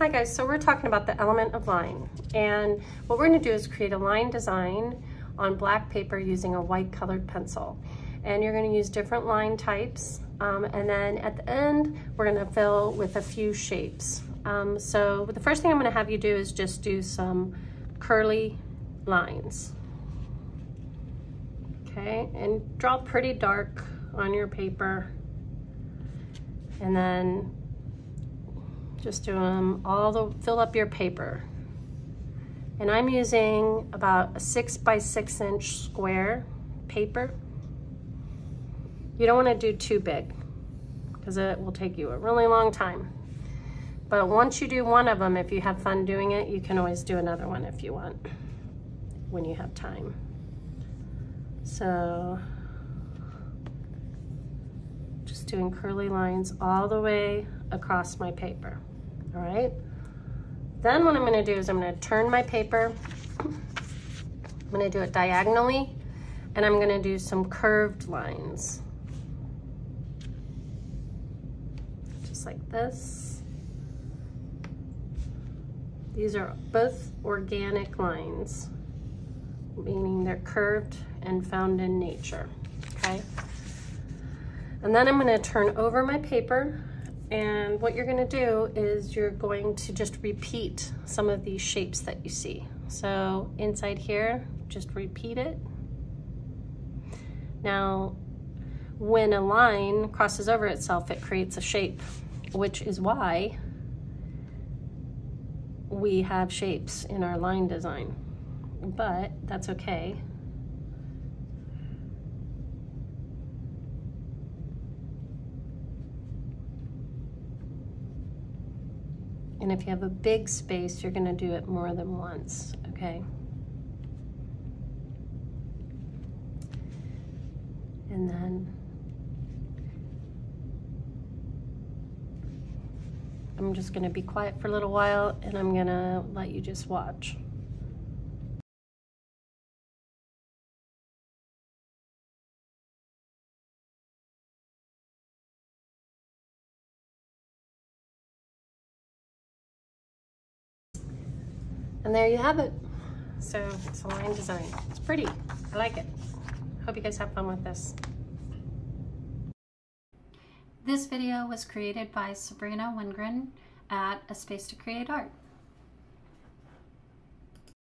Hi guys, so we're talking about the element of line, and what we're going to do is create a line design on black paper using a white colored pencil. And you're going to use different line types, and then at the end we're going to fill with a few shapes. So the first thing I'm going to have you do is just do some curly lines. Okay, and draw pretty dark on your paper, and then just do them fill up your paper. And I'm using about a 6 by 6 inch square paper. You don't want to do too big because it will take you a really long time. But once you do one of them, if you have fun doing it, you can always do another one if you want, when you have time. So just doing curly lines all the way across my paper. All right, then what I'm going to do is I'm going to turn my paper. I'm going to do it diagonally, and I'm going to do some curved lines, just like this. These are both organic lines, meaning they're curved and found in nature. Okay, and then I'm going to turn over my paper. And what you're going to do is you're going to just repeat some of these shapes that you see. So inside here, just repeat it. Now, when a line crosses over itself, it creates a shape, which is why we have shapes in our line design. But that's okay. And if you have a big space, you're going to do it more than once, okay? And then I'm just going to be quiet for a little while, and I'm going to let you just watch. And there you have it. So it's a line design. It's pretty. I like it. Hope you guys have fun with this. This video was created by Sabrina Wingren at A Space to Create Art.